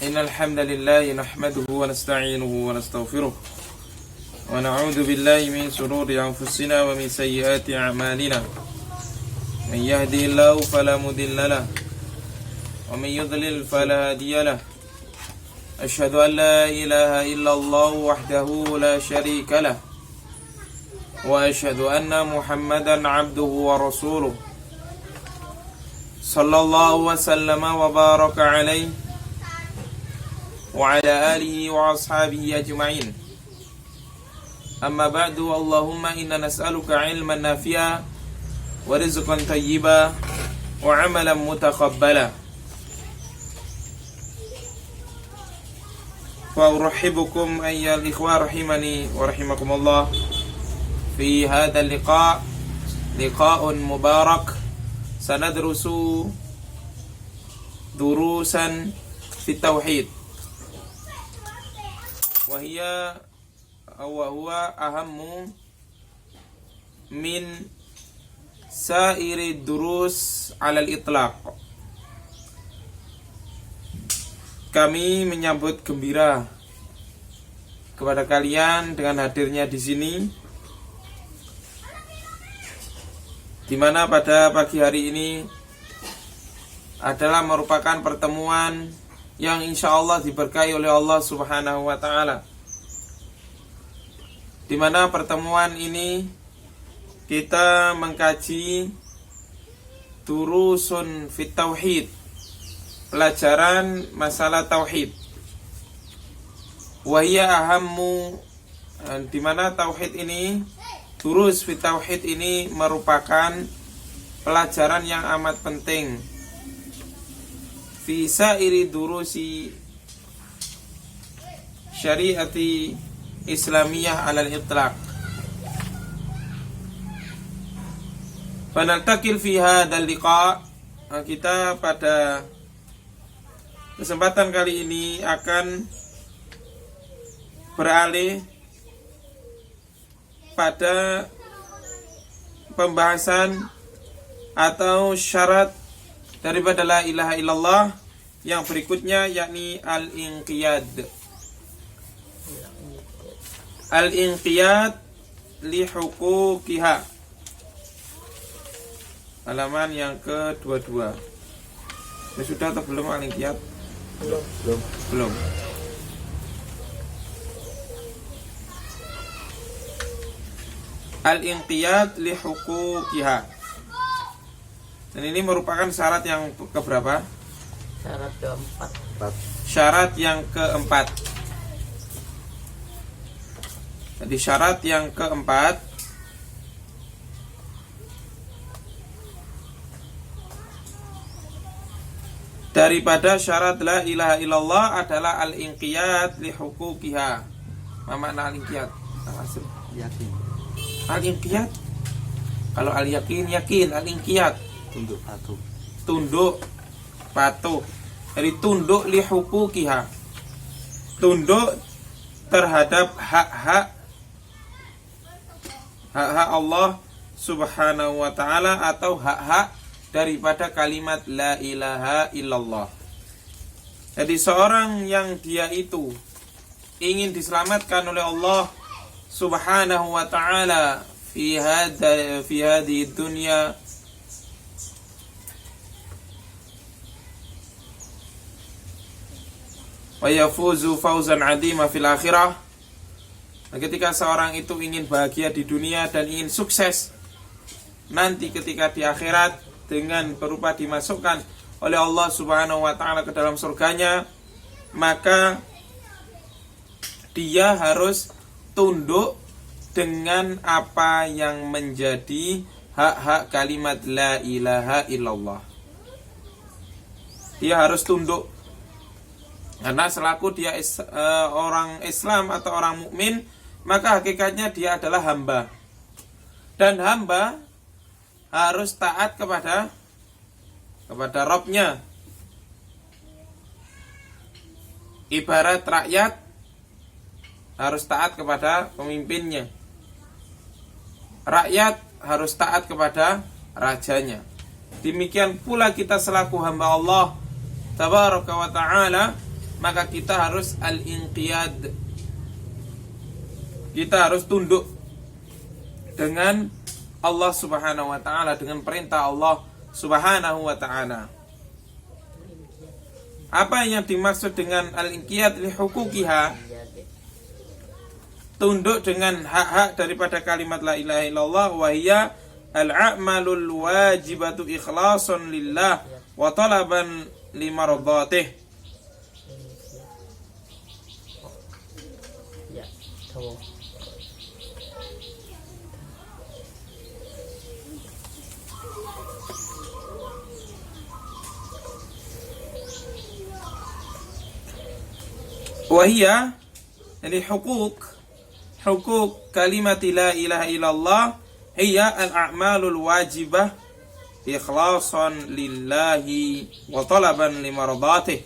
إن الحمد لله نحمده ونستعينه ونستغفره ونعوذ بالله من شرور أنفسنا ومن سيئات أعمالنا من يهدي الله فلا مضل له ومن يضلل فلا هادي له أشهد أن لا إله إلا الله وحده لا شريك له وأشهد أن محمدا عبده ورسوله صلى الله وسلم وبارك عليه وعلى آله وأصحابه أجمعين أما بعد اللهم إنا نسألك علما نافعا ورزقا طيبا وعملا متقبلا فأرحبكم أيها الإخوة رحمني ورحمكم الله في هذا اللقاء لقاء مبارك سندرس دروسا في التوحيد وهو أهم من سائر الدروس على الإطلاق. Kami menyambut gembira kepada kalian dengan hadirnya di sini, di mana pada pagi hari ini adalah merupakan pertemuan yang insya Allah diberkahi oleh Allah Subhanahu wa Ta'ala. Di mana pertemuan ini kita mengkaji durusun fit tauhid, pelajaran masalah tauhid. Wahia ahammu, di mana tauhid ini, durus fit tauhid ini merupakan pelajaran yang amat penting fi sairi durusi syariati islamiyah alal itlaq. Fanaltaqil fi hadzal liqa. Kita pada kesempatan kali ini akan beralih pada pembahasan atau syarat daripada la ilaha illallah yang berikutnya, yakni al-inqiyad. Al-inqiyad li huquqiha. Halaman yang ke-22. Ya, sudah atau belum al-inqiyad? Belum. Al-inqiyad li huquqiha. Dan ini merupakan syarat yang keberapa? Syarat keempat. Syarat yang keempat. Jadi syarat yang keempat daripada syarat la ilaha illallah adalah al-inqiyad li huquqiha. Apa makna al-inqiyad? Yakin. Al-inqiyad, kalau al-yakin yakin, al-inqiyad Tunduk patuh. Tunduk patuh. Jadi tunduk li huquqiha, tunduk terhadap hak-hak Allah Subhanahu wa Ta'ala, atau hak-hak daripada kalimat la ilaha illallah. Jadi seorang yang dia itu ingin diselamatkan oleh Allah Subhanahu wa Ta'ala fi hadhihi dunya wa yafuzu fawzan 'azima fil akhirah. Nah, ketika seorang itu ingin bahagia di dunia dan ingin sukses nanti ketika di akhirat dengan berupa dimasukkan oleh Allah Subhanahu wa Ta'ala ke dalam surganya, maka dia harus tunduk dengan apa yang menjadi hak-hak kalimat la ilaha illallah. Dia harus tunduk, karena selaku dia orang Islam atau orang mukmin, maka hakikatnya dia adalah hamba. Dan hamba harus taat kepada Rabbnya. Ibarat rakyat harus taat kepada pemimpinnya. Rakyat harus taat kepada rajanya. Demikian pula kita selaku hamba Allah tabaraka wa ta'ala, maka kita harus al-inqiyad. Kita harus tunduk dengan Allah Subhanahu wa ta'ala, dengan perintah Allah Subhanahu wa ta'ala. Apa yang dimaksud dengan al-inqiyad li huquqiha? Tunduk dengan hak-hak daripada kalimat la ilaha illallah, wa hiya al-a'malul wajibatu ikhlasan lillah wa talaban limardatih. Ya, tahu. Wahia, jadi hukuk kalimat la ilaha illallah hiya al-a'malul wajibah ikhlasan lillahi wa talaban limardatih,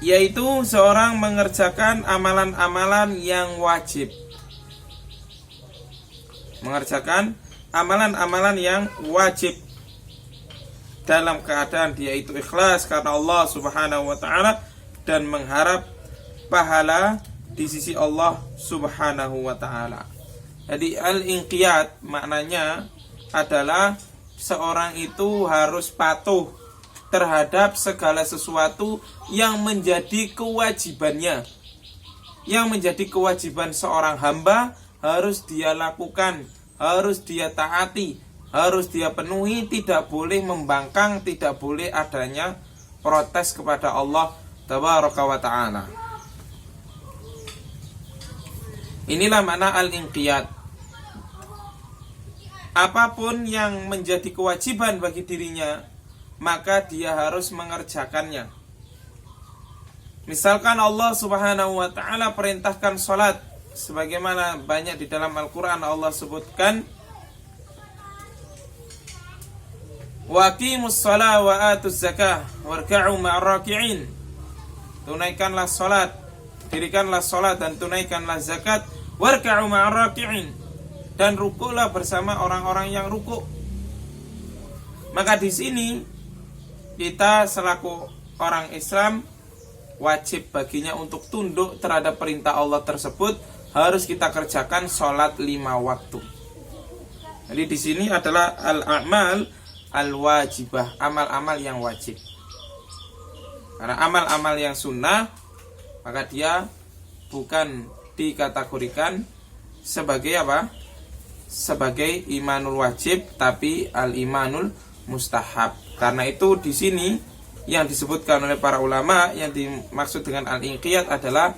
yaitu seorang mengerjakan amalan-amalan yang wajib, mengerjakan amalan-amalan yang wajib dalam keadaan dia itu ikhlas karena Allah Subhanahu wa ta'ala dan mengharap pahala di sisi Allah Subhanahu wa ta'ala. Jadi al-inqiyad maknanya adalah seorang itu harus patuh terhadap segala sesuatu yang menjadi kewajibannya. Yang menjadi kewajiban seorang hamba harus dia lakukan, harus dia taati, harus dia penuhi, tidak boleh membangkang, tidak boleh adanya protes kepada Allah tabaraka wa ta'ala. Inilah makna al-inqiyad. Apapun yang menjadi kewajiban bagi dirinya, maka dia harus mengerjakannya. Misalkan Allah Subhanahu wa ta'ala perintahkan salat, sebagaimana banyak di dalam Al-Quran Allah sebutkan, wa aqimus shalah wa atuz zakah warka'u ma'ar raki'in. Tunaikanlah salat, dirikanlah salat dan tunaikanlah zakat, warka'u ma'ar raki'in, dan rukuklah bersama orang-orang yang rukuk. Maka di sini kita selaku orang Islam wajib baginya untuk tunduk terhadap perintah Allah tersebut, harus kita kerjakan salat 5 waktu. Jadi di sini adalah al-a'mal al-wajibah, amal-amal yang wajib. Karena amal-amal yang sunnah, maka dia bukan dikategorikan sebagai apa? Sebagai imanul wajib, tapi al-imanul mustahab. Karena itu di sini yang disebutkan oleh para ulama, yang dimaksud dengan al-inqiyad adalah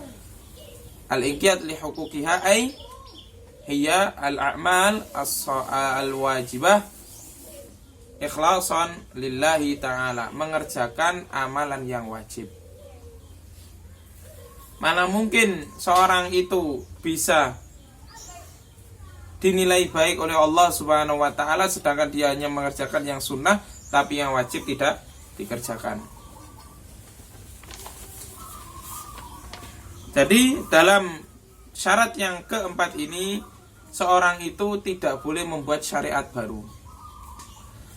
al-inqiyad li huquqiha ay hiya al-a'mal al-wajibah ikhlasan lillahi ta'ala, mengerjakan amalan yang wajib. Mana mungkin seorang itu bisa dinilai baik oleh Allah Subhanahu wa ta'ala sedangkan dia hanya mengerjakan yang sunnah tapi yang wajib tidak dikerjakan. Jadi dalam syarat yang keempat ini, seorang itu tidak boleh membuat syariat baru.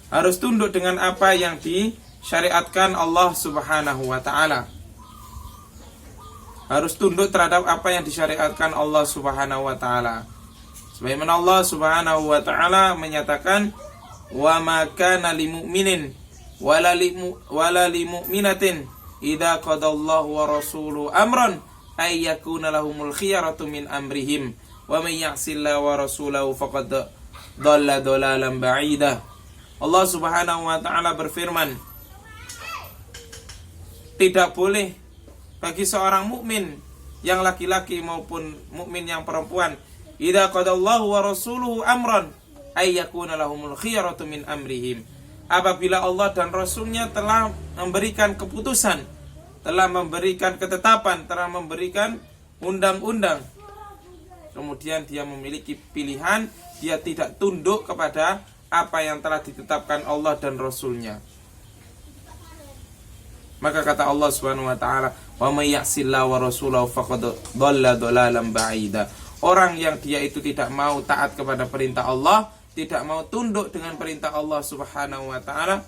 Harus tunduk dengan apa yang disyariatkan Allah Subhanahu wa ta'ala. Harus tunduk terhadap apa yang disyariatkan Allah Subhanahu wa ta'ala. Sebagaimana Allah Subhanahu wa ta'ala menyatakan, wa ma kana lil mu'minin wala lil mu'minatin idza qadallahu wa rasuluhu amran ay yakuna lahumul khiyaratu min amrihim wa may ya'sillaha wa rasulahu faqad dhalla dhalalan ba'ida. Allah Subhanahu wa ta'ala berfirman, tidak boleh bagi seorang mukmin yang laki-laki maupun mukmin yang perempuan, idza qadallahu wa rasuluhu amran ay yakuna lahumul khiyaratu min amrihim, apabila Allah dan Rasulnya telah memberikan keputusan, telah memberikan ketetapan, telah memberikan undang-undang, kemudian dia memiliki pilihan, dia tidak tunduk kepada apa yang telah ditetapkan Allah dan Rasulnya, maka kata Allah Subhanahu wa ta'ala, wa may ya'sillaha wa rasulahu faqad dhalla dhalalan ba'ida. Orang yang dia itu tidak mau taat kepada perintah Allah, tidak mau tunduk dengan perintah Allah Subhanahu wa ta'ala,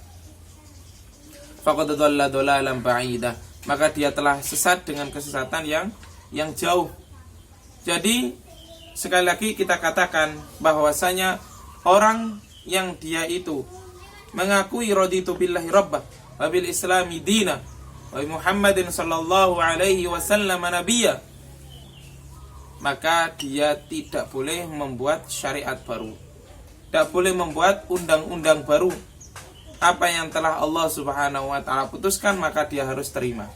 faqad dhalla dhalalan ba'idah, maka dia telah sesat dengan kesesatan yang jauh. Jadi sekali lagi kita katakan bahwasanya orang yang dia itu mengakui raditu billahi rabbah wa bil islami dina wa Muhammadin sallallahu alaihi wasallam nabiyya, maka dia tidak boleh membuat syariat baru, tidak boleh membuat undang-undang baru. Apa yang telah Allah Subhanahu wa taala putuskan maka dia harus terima.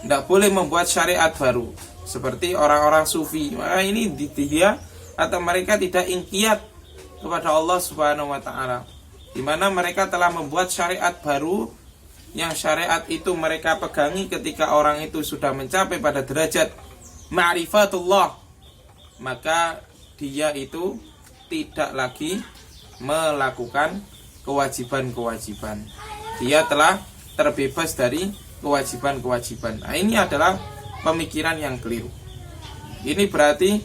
Tidak boleh membuat syariat baru seperti orang-orang sufi. Maka ini dia atau mereka tidak inqiyat kepada Allah Subhanahu wa taala, di mana mereka telah membuat syariat baru yang syariat itu mereka pegangi ketika orang itu sudah mencapai pada derajat ma'rifatullah, maka dia itu tidak lagi melakukan kewajiban-kewajiban. Dia telah terbebas dari kewajiban-kewajiban. Nah, ini adalah pemikiran yang keliru. Ini berarti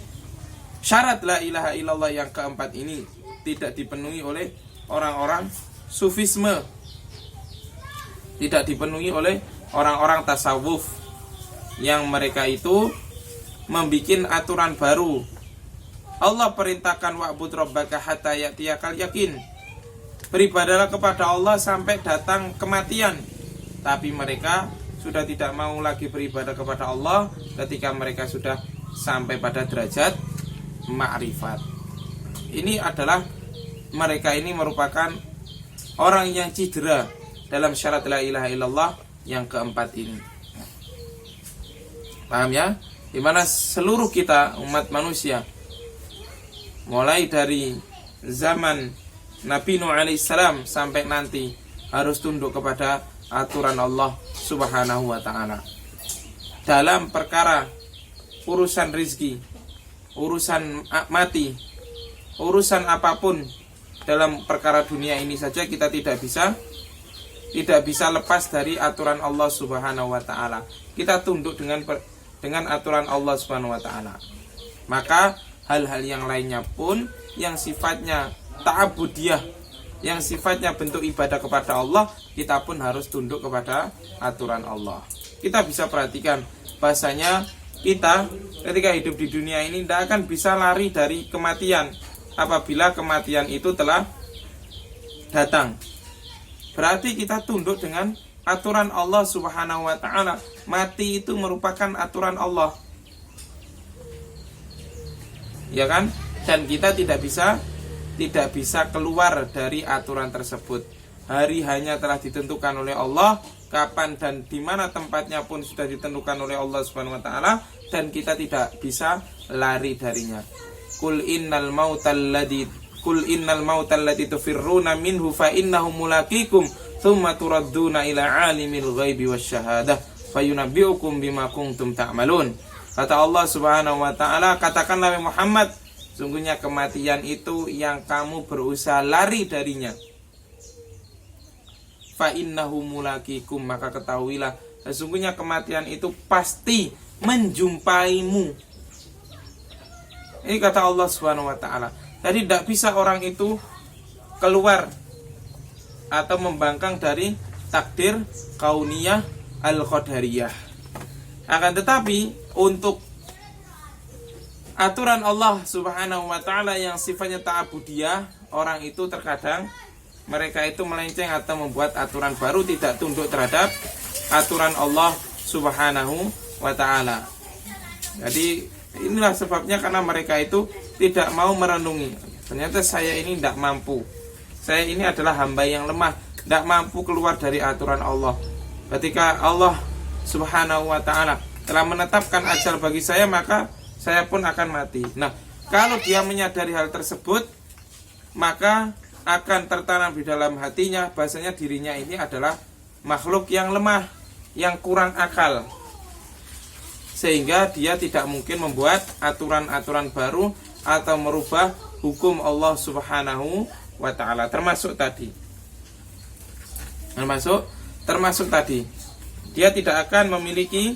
syarat la ilaha illallah yang keempat ini tidak dipenuhi oleh orang-orang sufisme, tidak dipenuhi oleh orang-orang tasawuf yang mereka itu membuat aturan baru. Allah perintahkan wa'bud rabbaka hatta ya'tiyakal yakin, beribadahlah kepada Allah sampai datang kematian. Tapi mereka sudah tidak mau lagi beribadah kepada Allah ketika mereka sudah sampai pada derajat ma'rifat. Ini adalah mereka ini merupakan orang yang cedera dalam syarat la ilaha illallah yang keempat ini. Paham ya? Dimana seluruh kita umat manusia, mulai dari zaman Nabi Nuh alaihissalam sampai nanti, harus tunduk kepada aturan Allah Subhanahu wa ta'ala dalam perkara urusan rizki, urusan mati, urusan apapun dalam perkara dunia ini saja. Kita tidak bisa lepas dari aturan Allah Subhanahu wa ta'ala. Kita tunduk dengan aturan Allah Subhanahu wa ta'ala. Maka hal-hal yang lainnya pun yang sifatnya ta'abudiyah, yang sifatnya bentuk ibadah kepada Allah, kita pun harus tunduk kepada aturan Allah. Kita bisa perhatikan bahasanya kita ketika hidup di dunia ini tidak akan bisa lari dari kematian apabila kematian itu telah datang. Berarti kita tunduk dengan aturan Allah Subhanahu wa ta'ala. Mati itu merupakan aturan Allah, ya kan? Dan kita tidak bisa keluar dari aturan tersebut. Hari hanya telah ditentukan oleh Allah, kapan dan di mana tempatnya pun sudah ditentukan oleh Allah Subhanahu wa taala, dan kita tidak bisa lari darinya. Qul innal mautal ladzi tufirruna minhu fa innahu mulaqikum tsumma turadduna ila alimil ghaibi wasyahadah fayunabbiukum bima kuntum ta'malun. Kata Allah Subhanahu wa taala, katakanlah Muhammad, sungguhnya kematian itu yang kamu berusaha lari darinya. Fa innahu mulaqikum, maka ketahuilah sesungguhnya kematian itu pasti menjumpaimu. Ini kata Allah Subhanahu wa taala. Jadi tidak bisa orang itu keluar atau membangkang dari takdir kauniyah al-qadariyah. Akan tetapi untuk aturan Allah Subhanahu wa taala yang sifatnya ta'abudiyah, orang itu terkadang mereka itu melenceng atau membuat aturan baru, tidak tunduk terhadap aturan Allah Subhanahu wa taala. Jadi inilah sebabnya, karena mereka itu tidak mau merenungi, ternyata saya ini tidak mampu, saya ini adalah hamba yang lemah, tidak mampu keluar dari aturan Allah. Ketika Allah Subhanahu wa taala telah menetapkan ajal bagi saya, maka saya pun akan mati. Nah, kalau dia menyadari hal tersebut, maka akan tertanam di dalam hatinya bahasanya dirinya ini adalah makhluk yang lemah, yang kurang akal, sehingga dia tidak mungkin membuat aturan-aturan baru atau merubah hukum Allah Subhanahu wa taala. Termasuk tadi dia tidak akan memiliki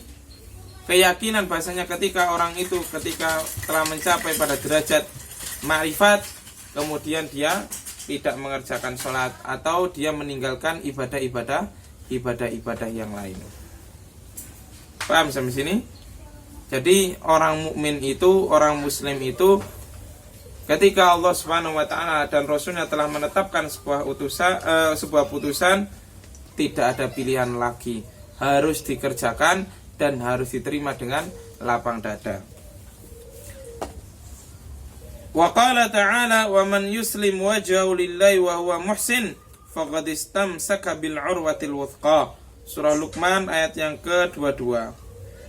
keyakinan bahasanya ketika orang itu ketika telah mencapai pada derajat ma'rifat, kemudian dia tidak mengerjakan sholat, atau dia meninggalkan ibadah-ibadah yang lain. Paham sampai sini? Jadi orang mukmin itu, orang muslim itu, ketika Allah Subhanahu wa taala dan Rasulnya telah menetapkan sebuah putusan, tidak ada pilihan lagi, harus dikerjakan dan harus diterima dengan lapang dada. Wa qala ta'ala wa man yuslim wajhahu lillahi wa huwa muhsin faqad istamsaka bil urwatil wuthqa. Surah Luqman ayat yang ke-22.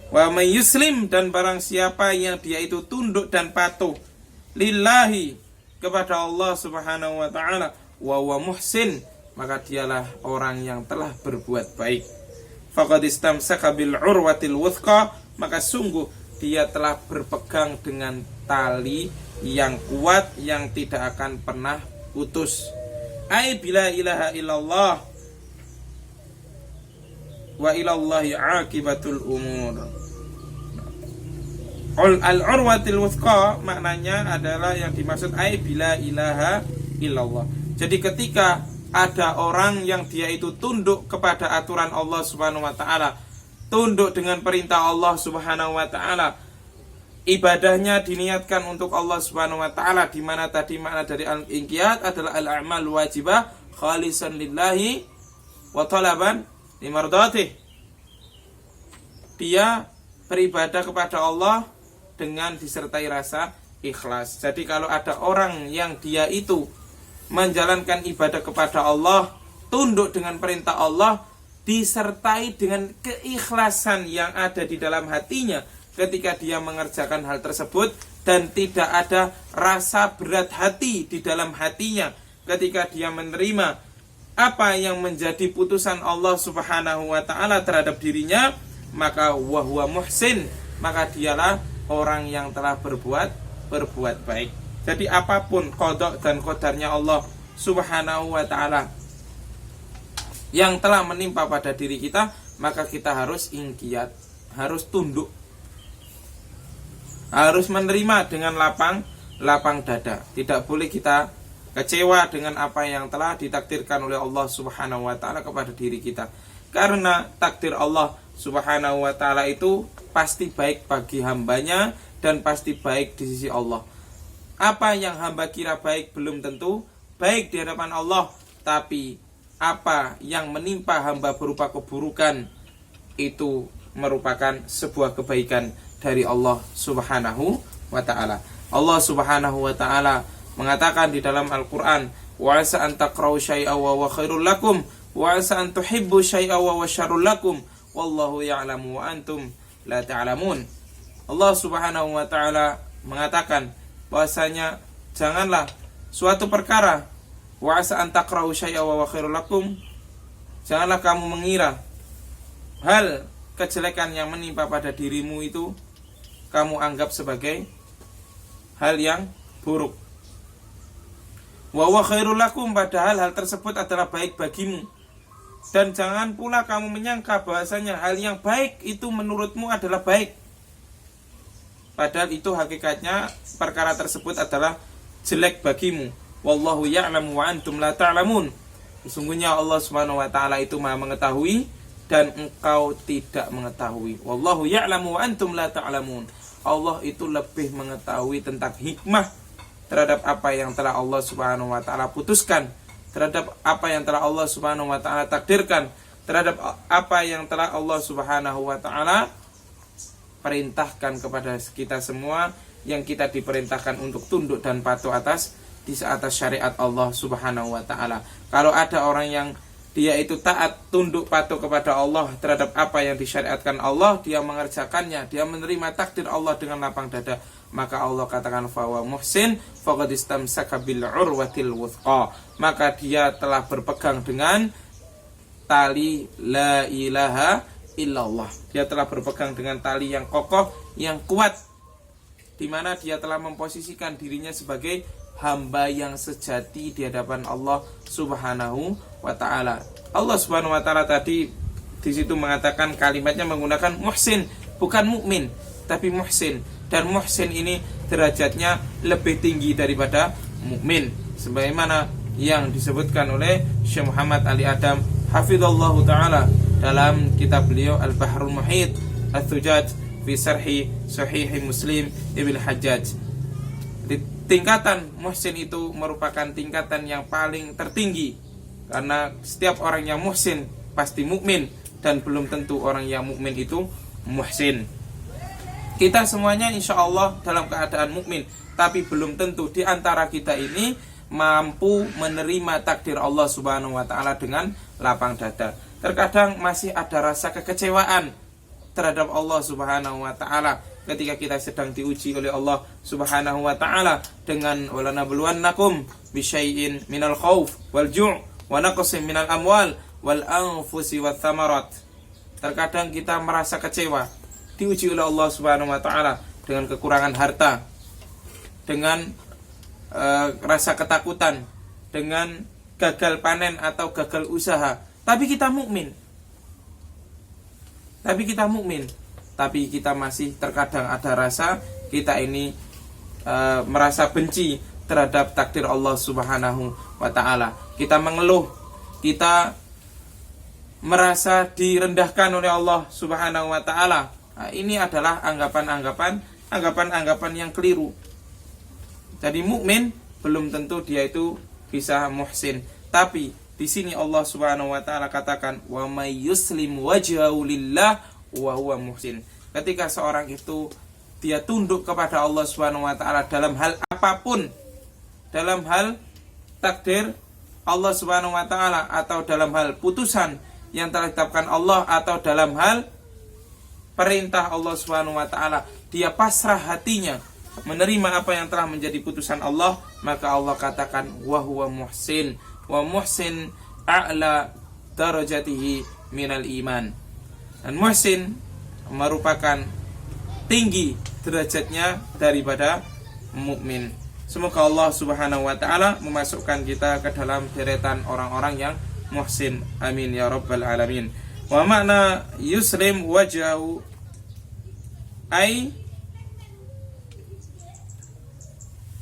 Wa man yuslim, dan barang siapa yang dia itu tunduk dan patuh lillahi, kepada Allah Subhanahu wa taala, wa huwa muhsin, maka dialah orang yang telah berbuat baik. Faqad istamsaka bil urwatil wuthqa, maka sungguh dia telah berpegang dengan tali yang kuat yang tidak akan pernah putus. Ai bila ilaha illallah wa ilallahi aqibatul umur. Al-urwatil wuthqa maknanya adalah yang dimaksud ai bila ilaha illallah. Jadi ketika ada orang yang dia itu tunduk kepada aturan Allah Subhanahu wa taala, tunduk dengan perintah Allah Subhanahu wa taala, ibadahnya diniatkan untuk Allah Subhanahu wa taala, di mana tadi makna dari al-inqiyad adalah al-a'mal wajibah khalisan lillahi wa talaban limardatih. Dia beribadah kepada Allah dengan disertai rasa ikhlas. Jadi kalau ada orang yang dia itu menjalankan ibadah kepada Allah, tunduk dengan perintah Allah, disertai dengan keikhlasan yang ada di dalam hatinya ketika dia mengerjakan hal tersebut, dan tidak ada rasa berat hati di dalam hatinya ketika dia menerima apa yang menjadi putusan Allah Subhanahu wa taala terhadap dirinya, maka wa huwa muhsin, maka dialah orang yang telah berbuat baik. Jadi apapun qada dan qadarnya Allah Subhanahu wa taala yang telah menimpa pada diri kita, maka kita harus inqiyad, harus tunduk, harus menerima dengan lapang dada. Tidak boleh kita kecewa dengan apa yang telah ditakdirkan oleh Allah Subhanahu wa taala kepada diri kita. Karena takdir Allah Subhanahu wa taala itu pasti baik bagi hambanya dan pasti baik di sisi Allah. Apa yang hamba kira baik belum tentu baik di hadapan Allah, tapi apa yang menimpa hamba berupa keburukan itu merupakan sebuah kebaikan dari Allah Subhanahu wa taala. Allah Subhanahu wa taala mengatakan di dalam Al-Qur'an, wa asa an taqra'u syai'an wa huwa khairul lakum wa asa an tuhibbu syai'an wa huwa syarrul lakum wallahu ya'lamu wa antum la ta'lamun. Allah Subhanahu wa taala mengatakan bahwasanya janganlah suatu perkara, wa asa an taqra'u syai'an wa huwa khairul lakum, janganlah kamu mengira hal kejelekan yang menimpa pada dirimu itu kamu anggap sebagai hal yang buruk. Wa huwa khairul lakum, padahal hal tersebut adalah baik bagimu. Dan jangan pula kamu menyangka bahwasanya hal yang baik itu menurutmu adalah baik, padahal itu hakikatnya perkara tersebut adalah jelek bagimu. Wallahu ya'lamu wa antum la ta'lamun. Sesungguhnya Allah Subhanahu wa taala itu Maha mengetahui dan engkau tidak mengetahui. Wallahu ya'lamu wa antum la ta'lamun. Allah itu lebih mengetahui tentang hikmah terhadap apa yang telah Allah Subhanahu wa taala putuskan, terhadap apa yang telah Allah Subhanahu wa taala takdirkan, terhadap apa yang telah Allah Subhanahu wa taala perintahkan kepada kita semua, yang kita diperintahkan untuk tunduk dan patuh atas syariat Allah Subhanahu wa taala. Kalau ada orang yang dia itu taat, tunduk, patuh kepada Allah terhadap apa yang disyariatkan Allah, dia mengerjakannya, dia menerima takdir Allah dengan lapang dada, maka Allah katakan fa wa muhsin faqad istamsaka bil urwatil wuthqa, maka dia telah berpegang dengan tali la ilaha illallah. Dia telah berpegang dengan tali yang kokoh, yang kuat, di mana dia telah memposisikan dirinya sebagai hamba yang sejati di hadapan Allah Subhanahu wa taala. Allah Subhanahu wa taala tadi di situ mengatakan kalimatnya menggunakan muhsin, bukan mukmin, tapi muhsin. Dan muhsin ini derajatnya lebih tinggi daripada mukmin. Sebagaimana yang disebutkan oleh Syekh Muhammad Ali Adam hafizallahu taala dalam kitab beliau Al-Bahrul Muhit Ats-Tsujaj fi Syarhi Sahih Muslim Ibnu Hajjaj. Tingkatan muhsin itu merupakan tingkatan yang paling tertinggi, karena setiap orang yang muhsin pasti mukmin, dan belum tentu orang yang mukmin itu muhsin. Kita semuanya insya Allah dalam keadaan mukmin, tapi belum tentu di antara kita ini mampu menerima takdir Allah Subhanahu wa taala dengan lapang dada. Terkadang masih ada rasa kekecewaan terhadap Allah Subhanahu wa taala ketika kita sedang diuji oleh Allah Subhanahu wa taala dengan walanabluwannakum bisyai'in minal khauf wal ju' wa naqsin minal amwal wal anfusi wath thamarat. Terkadang kita merasa kecewa, diuji oleh Allah Subhanahu wa taala dengan kekurangan harta, dengan rasa ketakutan, dengan gagal panen atau gagal usaha. Tapi kita mukmin. Tapi kita masih terkadang ada rasa kita ini merasa benci terhadap takdir Allah Subhanahu wa taala. Kita mengeluh, kita merasa direndahkan oleh Allah Subhanahu wa taala. Nah, ini adalah anggapan yang keliru. Jadi mukmin belum tentu dia itu bisa muhsin. Tapi di sini Allah Subhanahu wa taala katakan wa may yuslim wajhahu lillah wa huwa muhsin. Ketika seorang itu dia tunduk kepada Allah Subhanahu wa taala dalam hal apapun, dalam hal takdir Allah Subhanahu wa taala, atau dalam hal putusan yang telah ditetapkan Allah, atau dalam hal perintah Allah Subhanahu wa taala, dia pasrah hatinya menerima apa yang telah menjadi putusan Allah, maka Allah katakan wa huwa muhsin. Wa muhsin a'la darajatihi minal iman. Dan muhsin merupakan tinggi derajatnya daripada mukmin. Semoga Allah Subhanahu wa taala memasukkan kita ke dalam deretan orang-orang yang muhsin. Amin ya rabbal alamin. Wa makna yuslim wajhahu ay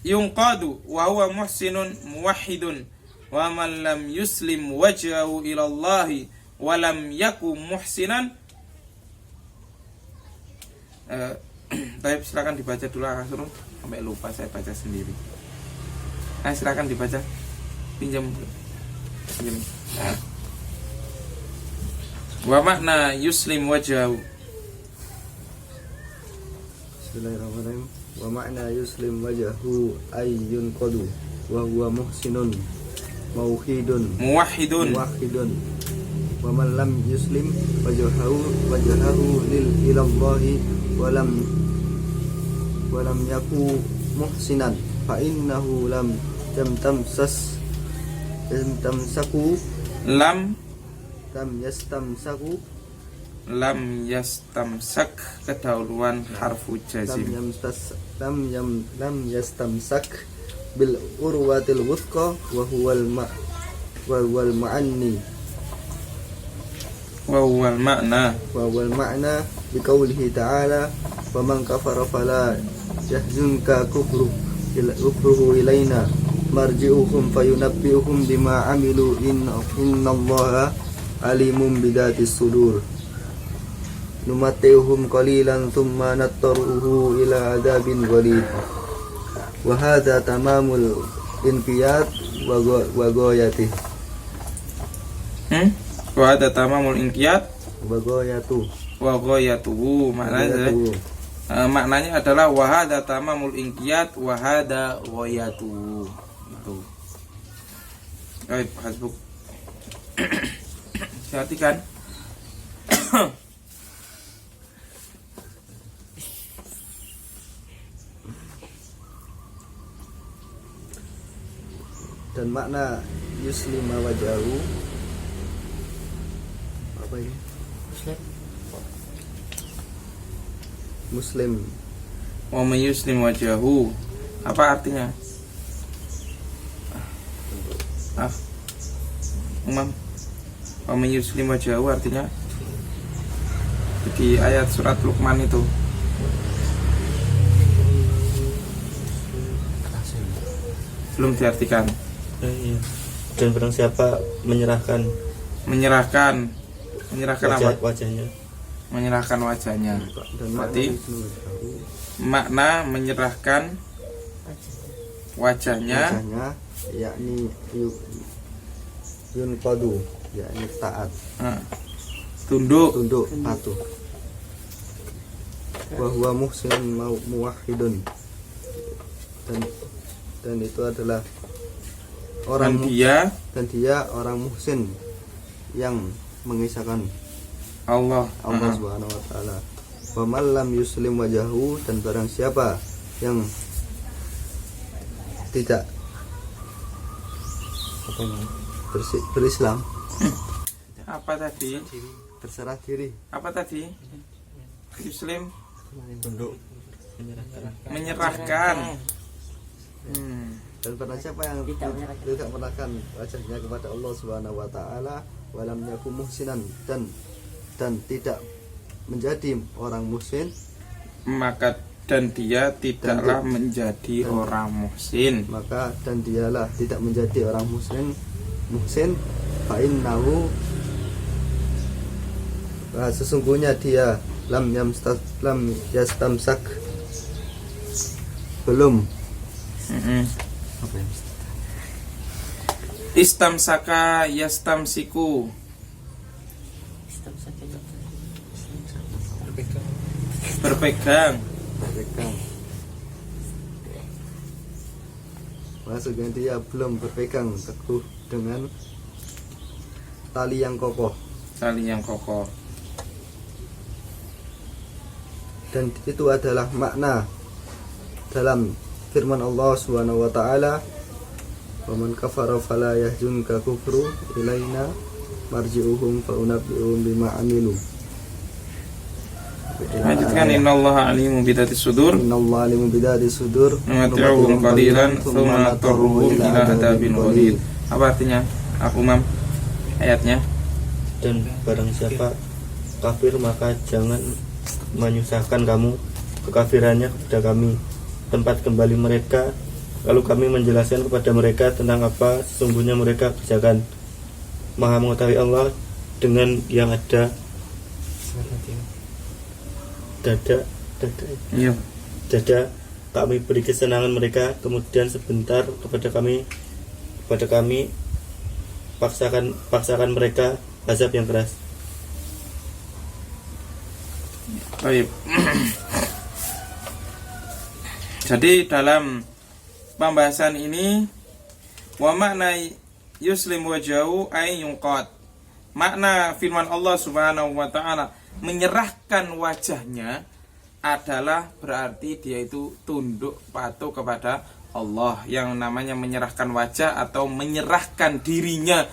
yunqadu wa huwa muhsinun muwahhidun wa man lam yuslim wajhahu ila Allah wa lam yakum muhsinan. Baik, silakan dibaca dulu Akasur, sampai lupa saya baca sendiri. Silakan dibaca, pinjam. Wa makna yuslim wajhahu. Bismillahirrahmanirrahim. Wa makna yuslim wajhahu ayyun qadu wa huwa muhsinun muwahhidun wa man lam yuslim wajhahu ila Allah wa lam yaku muhsinan fa innahu lam yastamsak kedahuluan harfu jazim. lam yastamsak bil urwatil wuthqa wa huwal ma'na bi qawlihi ta'ala wa man kafara fala yahzunka kufruhu ilaina marji'uhum fayunabbi'uhum bima amilu innallaha alimun bidatis sudur numatihum qalilan thumma nattaruhu ila adabin ghalid wa hadha tamamul inqiyad wa ghayatih. Wa hadha tamamul inqiyad wa ghayatuhu. Maknanya adalah wa hadha tamamul inqiyad wa hadha ghayatuhu. Itu. Baik, hasbuk. Perhatikan. Dan makna yuslima wajahu apa ini? Muslim. Wa may yuslim wajahu. Apa artinya? Umam. Wa may yuslim wajahu artinya di ayat surat Luqman itu. Belum diartikan. Dan barang siapa menyerahkan apa? wajahnya. Menyerahkan wajahnya. Dan Berarti yuslim wajahu, makna menyerahkan wajahnya yakni yunqadu, yakni taat, tunduk. patuh. Wa huwa muhsin muwahhidun, dan itu adalah orang dan dia orang muhsin yang mengisahkan Allah Subhanahu wa taala. Wa man lam yuslim wajahu, dan barang siapa yang tidak berislam, apa tadi? berserah diri, Apa tadi? Muslim Tunduk, menyerahkan. dan barang siapa yang tidak menyerahkan wajahnya kepada Allah Subhanahu wa taala, walam yakum muhsinan, dan tidak menjadi orang muhsin, Maka dan dia tidaklah menjadi orang muhsin. maka dan dialah tidak menjadi orang muhsin fa innahu, sesungguhnya dia lam yastamsak, belum Istamsaka yastamsiku. Berpegang. Maksudnya dia belum berpegang teguh dengan tali yang kokoh. Dan itu adalah makna dalam firman Allah Subhanahu wa taala, "Wa man kafara fala yahzunka kufru ilaina marji'uhum fa unabbi'uhum bima amilu." Lanjutkan, innallaha alimun bidzati sudur. Innallaha alimun bidzati sudur. Numatti'uhum qalilan tsumma natarruhum ila adzabin ghalid. Apa artinya? Aku Mam ayatnya. Dan barang siapa kafir maka jangan menyusahkan kamu kekafirannya kepada kami, tempat kembali mereka, lalu kami menjelaskan kepada mereka tentang apa sesungguhnya mereka kerjakan. Maha mengetahui Allah dengan yang ada dada kami beri kesenangan mereka, kemudian sebentar kepada kami paksakan mereka azab yang keras. Baik. Jadi dalam pembahasan ini, wa makna yuslim wajahu ay yunqad. Makna firman Allah Subhanahu wa taala, menyerahkan wajahnya adalah berarti dia itu tunduk patuh kepada Allah. Yang namanya menyerahkan wajah atau menyerahkan dirinya,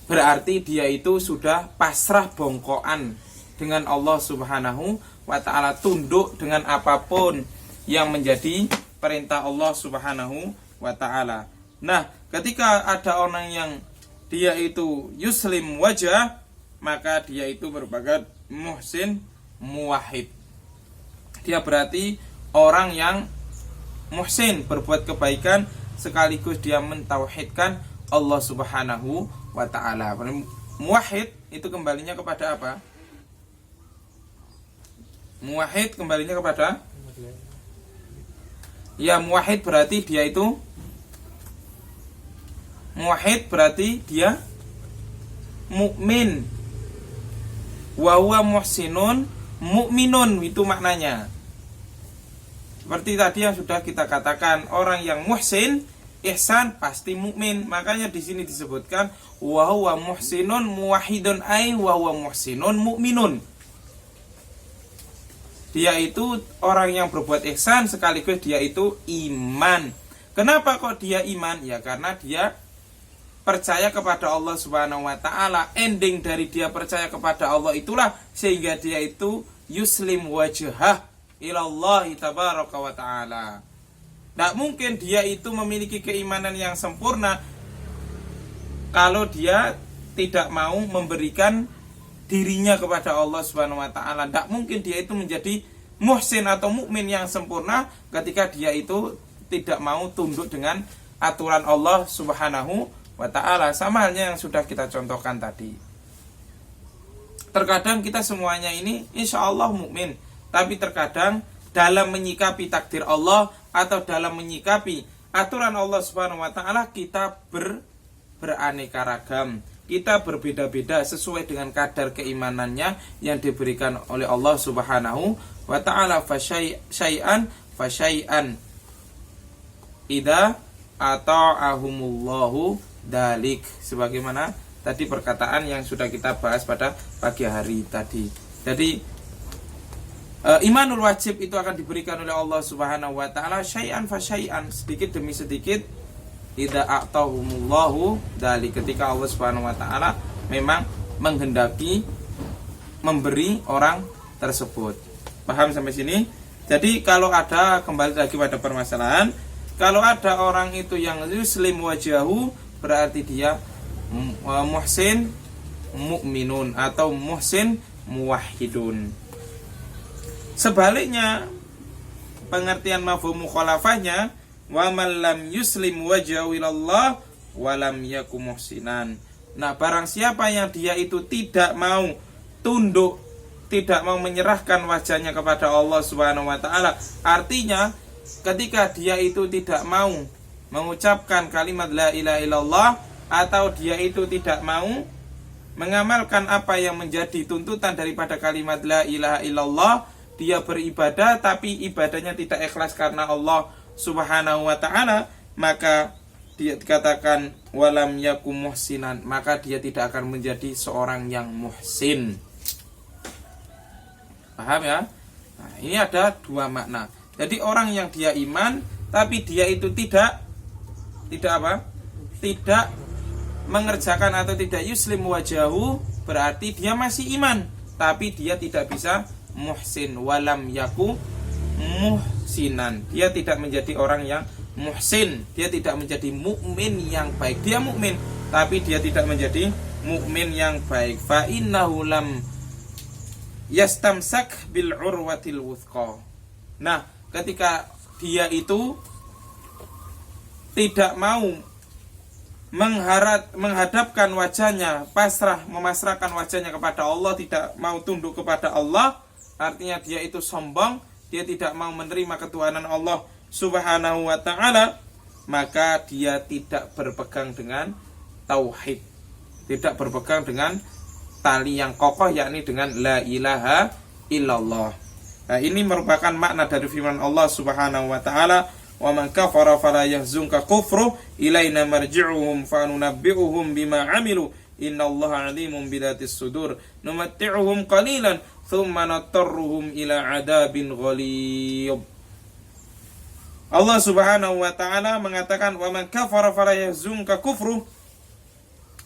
berarti dia itu sudah pasrah bongkoan dengan Allah Subhanahu wa ta'ala, tunduk dengan apapun yang menjadi perintah Allah Subhanahu wa ta'ala. Nah, ketika ada orang yang dia itu yuslim wajah, maka dia itu merupakan muhsin muwahhid. Dia berarti orang yang muhsin, berbuat kebaikan sekaligus dia mentauhidkan Allah Subhanahu wa ta'ala. Muwahhid itu kembalinya kepada apa? Muwahhid kembalinya kepada, ya, muwahhid berarti dia itu muwahhid berarti dia mukmin. Wa huwa muhsinun mukminun, itu maknanya. Seperti tadi yang sudah kita katakan, orang yang muhsin ihsan pasti mukmin. Makanya di sini disebutkan wa huwa muhsinun muwahhidun ay wa huwa muhsinun mukminun. Dia itu orang yang berbuat ihsan sekaligus dia itu iman. Kenapa kok dia iman? Ya karena dia percaya kepada Allah Subhanahu wa ta'ala. Ending dari dia percaya kepada Allah itulah sehingga dia itu yuslim wajhah ilallahi tabaraka wa ta'ala. Tidak mungkin dia itu memiliki keimanan yang sempurna kalau dia tidak mau memberikan dirinya kepada Allah Subhanahu wa ta'ala. Tidak mungkin dia itu menjadi muhsin atau mukmin yang sempurna ketika dia itu tidak mau tunduk dengan aturan Allah Subhanahu wa ta'ala, sama halnya yang sudah kita contohkan tadi. Terkadang kita semuanya ini insya Allah mukmin, tapi terkadang dalam menyikapi takdir Allah atau dalam menyikapi aturan Allah Subhanahu wa ta'ala kita beraneka ragam. Kita berbeda-beda sesuai dengan kadar keimanannya yang diberikan oleh Allah Subhanahu wa ta'ala. Fasyai'an idza ata'ahumullahu dalik, sebagaimana tadi perkataan yang sudah kita bahas pada pagi hari tadi. Jadi imanul wajib itu akan diberikan oleh Allah Subhanahu wa ta'ala syai'an fa syai'an, sedikit demi sedikit. Idza a'tahumullahu dalik, ketika Allah Subhanahu wa ta'ala memang menghendaki memberi orang tersebut. Paham sampai sini? Jadi kalau ada, kembali lagi pada permasalahan, kalau ada orang itu yang yuslim wajahu, berarti dia muhsin mu'minun atau muhsin muwahhidun. Sebaliknya, pengertian mafhum mukhalafahnya, wa man lam yuslim wajhahu ilallah wa lam yakum muhsinan. Nah, barang siapa yang dia itu tidak mau tunduk, tidak mau menyerahkan wajahnya kepada Allah Subhanahu wa ta'ala, artinya ketika dia itu tidak mau mengucapkan kalimat la ilaha illallah, atau dia itu tidak mau mengamalkan apa yang menjadi tuntutan daripada kalimat la ilaha illallah, dia beribadah tapi ibadahnya tidak ikhlas karena Allah Subhanahu wa ta'ala, maka dia dikatakan walam yakum muhsinan, maka dia tidak akan menjadi seorang yang muhsin. Paham ya? Nah, ini ada dua makna. Jadi orang yang dia iman tapi dia itu tidak mengerjakan atau tidak yuslim wajahu, berarti dia masih iman tapi dia tidak bisa muhsin. Walam yaku muhsinan, dia tidak menjadi orang yang muhsin, dia tidak menjadi mukmin yang baik. Dia mukmin tapi dia tidak menjadi mukmin yang baik. Fa innahu lam yastamsak bil urwatil wuthqa. Nah, ketika dia itu tidak mau menghadapkan wajahnya, memasrahkan wajahnya kepada Allah, tidak mau tunduk kepada Allah, artinya dia itu sombong, dia tidak mau menerima ketuhanan Allah Subhanahu wa ta'ala, maka dia tidak berpegang dengan tauhid, tidak berpegang dengan tali yang kokoh, yakni dengan la ilaha illallah. Nah, ini merupakan makna dari firman Allah Subhanahu wa ta'ala, wa man kafara fala yahzunka kufru ilaina marji'uhum fa nunabbi'uhum bima 'amilu innallaha 'alimun bidatis sudur numatti'uhum qalilan thumma natarruhum ila 'adabin ghalib. Allah Subhanahu wa ta'ala mengatakan wa man kafara fala yahzunka kufru,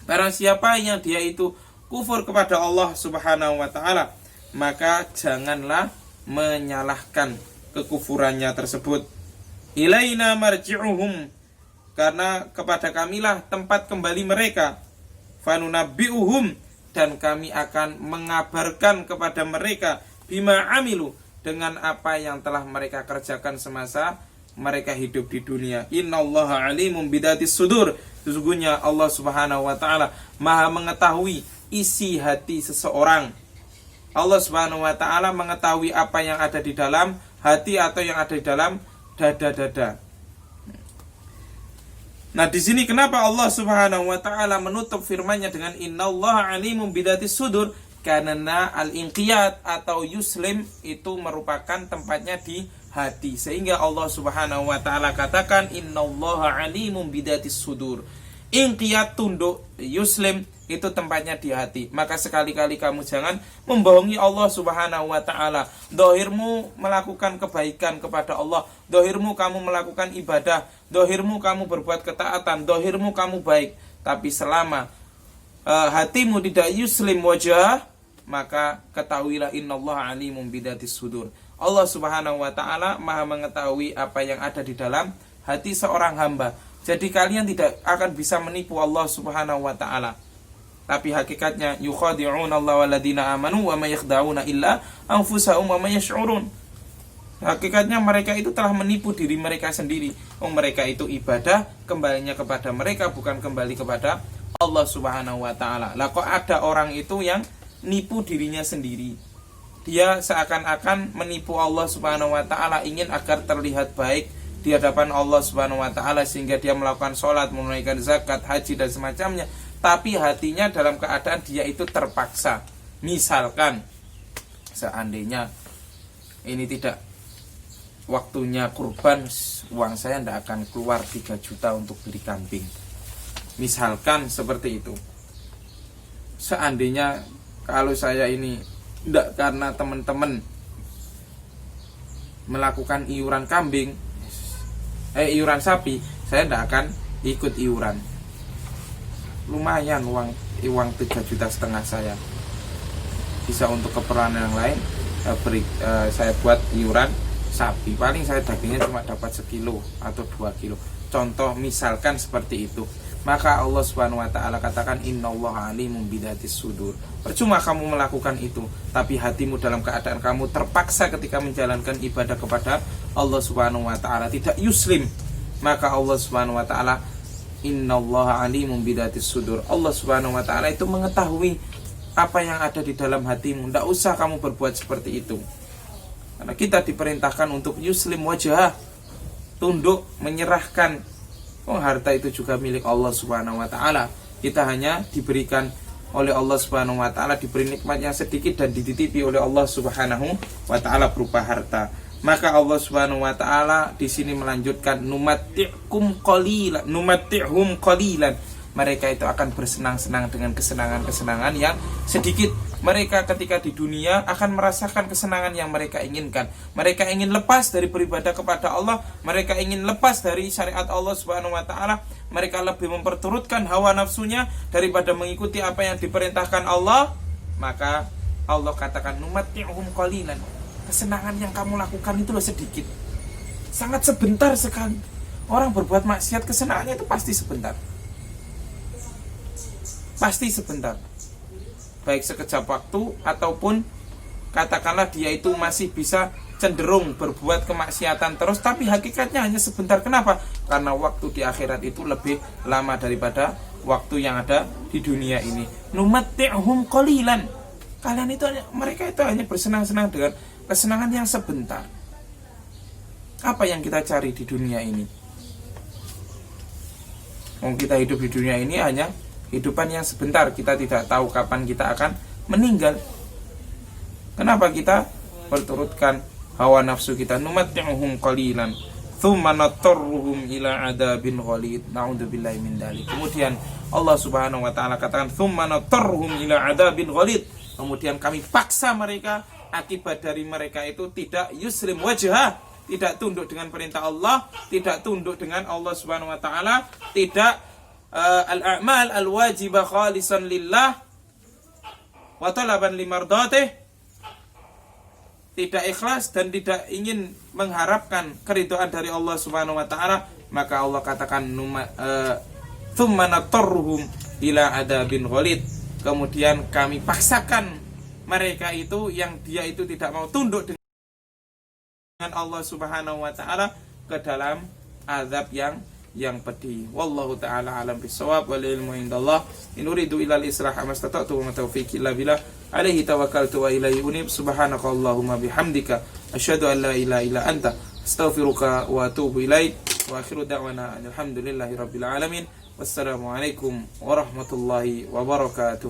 barang siapa yang dia itu kufur kepada Allah Subhanahu wa ta'ala, maka janganlah menyalahkan kekufurannya tersebut. Ilaina marji'uhum, karena kepada kamilah tempat kembali mereka. Fanunabbi'uhum, dan kami akan mengabarkan kepada mereka bima amilu, dengan apa yang telah mereka kerjakan semasa mereka hidup di dunia. Innallaha alimun bidatis sudur, sesungguhnya Allah Subhanahu wa ta'ala maha mengetahui isi hati seseorang. Allah Subhanahu wa ta'ala mengetahui apa yang ada di dalam hati atau yang ada di dalam dada-dada. Nah, di sini kenapa Allah Subhanahu wa ta'ala menutup firman-Nya dengan innallaha alimun bidatis sudur? Karena al-inqiyad atau yuslim itu merupakan tempatnya di hati, sehingga Allah Subhanahu wa ta'ala katakan innallaha alimun bidatis sudur. Inqiyad, tunduk, yuslim itu tempatnya di hati. Maka sekali-kali kamu jangan membohongi Allah Subhanahu wa ta'ala. Dohirmu melakukan kebaikan kepada Allah, dohirmu kamu melakukan ibadah, dohirmu kamu berbuat ketaatan, dohirmu kamu baik, tapi selama hatimu tidak yuslim wajah, maka ketahuilah innallaha alimun bidatis sudur. Allah Subhanahu wa ta'ala maha mengetahui apa yang ada di dalam hati seorang hamba. Jadi kalian tidak akan bisa menipu Allah Subhanahu wa ta'ala. Tapi hakikatnya yukhadi'una Allah waladina amanu wa ma yakhda'una illa anfusahum wa ma yash'urun. Hakikatnya mereka itu telah menipu diri mereka sendiri. Mereka itu ibadah kembalinya kepada mereka, bukan kembali kepada Allah Subhanahu wa ta'ala. Lah kok ada orang itu yang nipu dirinya sendiri. Dia seakan-akan menipu Allah Subhanahu wa ta'ala, ingin agar terlihat baik di hadapan Allah Subhanahu wa ta'ala, sehingga dia melakukan sholat, menunaikan zakat, haji dan semacamnya. Tapi hatinya dalam keadaan dia itu terpaksa. Misalkan seandainya ini tidak waktunya kurban, uang saya tidak akan keluar 3 juta untuk beli kambing. Misalkan seperti itu. Seandainya kalau saya ini tidak, karena teman-teman melakukan iuran kambing, iuran sapi, saya tidak akan ikut iuran. Lumayan uang 3,5 juta saya. Bisa untuk keperluan yang lain, saya buat iuran sapi. Paling saya dagingnya cuma dapat 1 kilo atau 2 kilo. Contoh misalkan seperti itu. Maka Allah Subhanahu wa ta'ala katakan, innallaha alimun bidatis sudur. Percuma kamu melakukan itu, tapi hatimu dalam keadaan kamu terpaksa ketika menjalankan ibadah kepada Allah Subhanahu wa ta'ala, tidak yuslim. Maka Allah Subhanahu wa ta'ala, innallaha alimun bidatis sudur. Allah Subhanahu wa ta'ala itu mengetahui apa yang ada di dalam hatimu. Tidak usah kamu berbuat seperti itu. Karena kita diperintahkan untuk yuslim wajah, tunduk, menyerahkan. Harta itu juga milik Allah Subhanahu wa ta'ala. Kita hanya diberikan oleh Allah Subhanahu wa ta'ala, diberi nikmat yang sedikit dan dititipi oleh Allah Subhanahu wa ta'ala berupa harta. Maka Allah Subhanahu wa ta'ala di sini melanjutkan, numatti'hum qalilan. Mereka itu akan bersenang-senang dengan kesenangan-kesenangan yang sedikit. Mereka ketika di dunia akan merasakan kesenangan yang mereka inginkan. Mereka ingin lepas dari beribadah kepada Allah. Mereka ingin lepas dari syariat Allah Subhanahu wa ta'ala. Mereka lebih memperturutkan hawa nafsunya daripada mengikuti apa yang diperintahkan Allah. Maka Allah katakan, numatti'hum qalilan. Kesenangan yang kamu lakukan itu sedikit, sangat sebentar sekali. Orang berbuat maksiat, kesenangannya itu pasti sebentar. Pasti sebentar. Baik sekejap waktu ataupun katakanlah dia itu masih bisa cenderung berbuat kemaksiatan terus, tapi hakikatnya hanya sebentar. Kenapa? Karena waktu di akhirat itu lebih lama daripada waktu yang ada di dunia ini. Numatti'hum qalilan. Kalian itu, mereka itu hanya bersenang-senang dengan kesenangan yang sebentar. Apa yang kita cari di dunia ini? Kita hidup di dunia ini hanya hidupan yang sebentar. Kita tidak tahu kapan kita akan meninggal. Kenapa kita berturutkan hawa nafsu kita? Numatti'uhum qalilan tsumma natarruhum ila adabin ghalid. Na'udzubillahi min dzalik. Kemudian Allah Subhanahu wa taala katakan, tsumma natarruhum ila adabin ghalid. Kemudian kami paksa mereka, akibat dari mereka itu tidak yuslim wajhah, tidak tunduk dengan perintah Allah, tidak tunduk dengan Allah Subhanahu wa taala, tidak al-a'mal al-wajibah khalisan lillah wa talaban limardatih, tidak ikhlas dan tidak ingin mengharapkan keridhaan dari Allah Subhanahu wa taala. Maka Allah katakan, tsumma natarruhum ila adabin ghalid. Kemudian kami paksakan mereka itu yang dia itu tidak mau tunduk dengan Allah Subhanahu wa taala ke dalam azab yang pedih. Wallahu taala alam bisawab wal ilmu indallah. In uridu ilal islah mastata'tu wa ma taufiqi illa billah. Alaihi tawakkaltu wa ilaihi unib. Subhanakallahumma bihamdika asyhadu an la ilaha illa anta astaghfiruka wa atubu ilaik. Wa akhiru da'wana alhamdulillahi rabbil alamin. Wassalamualaikum warahmatullahi wabarakatuh.